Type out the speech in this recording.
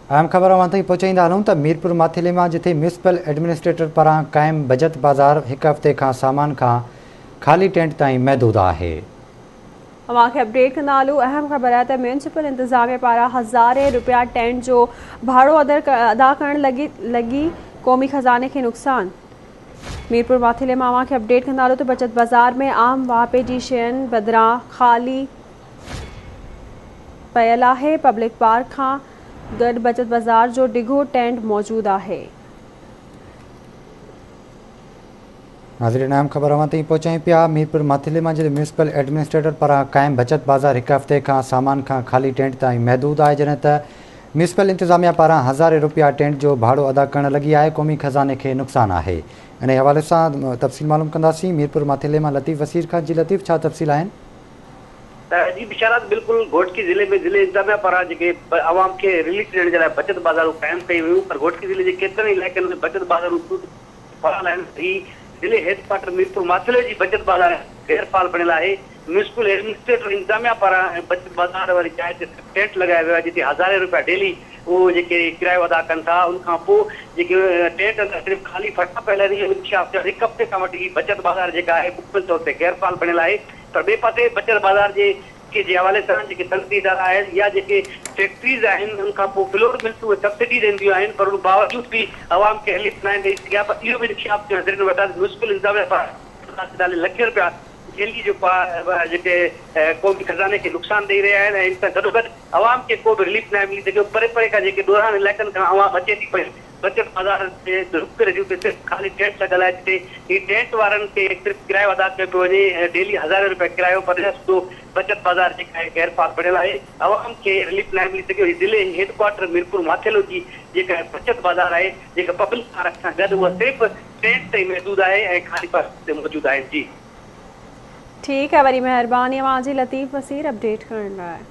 अहम ख़बर ताईं पहुचाईंदा हलूं त मीरपुर माथिले में जिथे म्यूनिसिपल एडमिनिस्ट्रेटर पारां क़ाइम बचत बाज़ार एक हफ़्ते का सामान का खाली टेंट ताईं महदूद है। अवां खे अपडेट कंदा हलूं। अहम ख़बर है म्यूनिसिपल इंतज़ामिया पारां ₹1000 टेंट जो भाड़ो अदा करण लगी क़ौमी ख़ज़ाने के नुक़सान। मीरपुर माथिले में अवां खे अपडेट कंदा हलूं तो बचत बाज़ार में आम वापे जी शयुनि बदिरां खाली पयल है। पब्लिक पार्क खां गॾु बचत बाज़ार जो डिघो टेंट मौजूद है। नाज़रीन अहम ख़बर अवां ताईं पहुचाई पिया। मीरपुर माथिले में जिथे म्यूनिसिपल एडमिनिस्ट्रेटर पारां क़ाइम बचत बाज़ार एक हफ़्ते का सामान का खाली टेंट ताईं महदूद है, जॾहिं त म्यूनिसिपल इंतज़ामिया पारां ₹1000 टेंट जो भाड़ो अदा करण लगी है। क़ौमी ख़ज़ाने के नुक़सान है। इन हवाले से तफ़सील मालूम कंदासीं मीरपुर माथिले में लतीफ़ वसीर खां। जी लतीफ़, छा तफ़सील आहिनि? जी बिशारत बिल्कुल घोटकी जिले में जिले इंतजामिया पारां आवाम के रिलीफ ॾियण जे लाइ बचत बाज़ारूं क़ाइम कई हुयूं, पर घोटकी जिले के केतिरनि इलाइक़नि में बचत बाज़ारूं फ़ाल आहिनि। जिले हेडक्वार्टर मीरपुर माथिले जी बचत बाज़ार गैर फ़ाल बणियल है। म्यूनिसिपल एडमिनिस्ट्रेटर इंतजामिया पारां बचत बाज़ार वारी जाइ ते टेंट लगाया वियो आहे, जिते ₹1000 डेली वो किरायो अदा कनि था। उनखां पोइ टेंट अंदरि सिर्फ़ खाली फटा पयल आहिनि। एक हफ़्ते खां वठी बचत बाज़ार जेका आहे मुकमल तौर ते गैर फ़ाल बणियल आहे। पर ॿिए पासे बचत बाज़ार के हवाले सां तनक़ीद इदारा आहिनि या फैक्ट्रीज़ आहिनि, उनखां पोइ फ्लोर मिल्सूं उहे सब्सिडी ॾींदियूं आहिनि, पर उन बावजूद भी आवाम खे रिलीफ न ॾेई सघिया। पर इहो बि इंकशाफ जो नज़र वठा म्यूनिसिपल इंतज़ामिया पारां लखे रुपया डेली जो क़ौमी ख़ज़ाने के नुक़सान ॾेई रहिया आहिनि। ऐं इन सां गॾोगॾु आवाम खे को बि रिलीफ न मिली सघियो। परे परे खां ॾोरान इलाइक़नि खां आवाम अचे थी पई बचत बाज़ार जे रुख रहियूं ते सिर्फ़ु खाली टेंट लॻल आहे, जिते ही टेंट वारनि खे सिर्फ़ु किरायो अदा कयो पियो वञे, डेली ₹1000 किरायो। पर बचत बाज़ार जेका आहे गैर फ़ाल बणियल आहे। आवाम खे रिलीफ न मिली सघियो। हीउ ज़िले हेडक्वार्टर मीरपुर माथिलो जी जेका बचत बाज़ार आहे, जेका पब्लिक पार्क सां गॾु उहा सिर्फ़ु टेंट ते महदूद आहे ऐं खाली पार्क ते मौजूद आहिनि। जी ठीक है, वरी मेहरबानी अवां जी लतीफ़ वसीर अपडेट करण लाइ।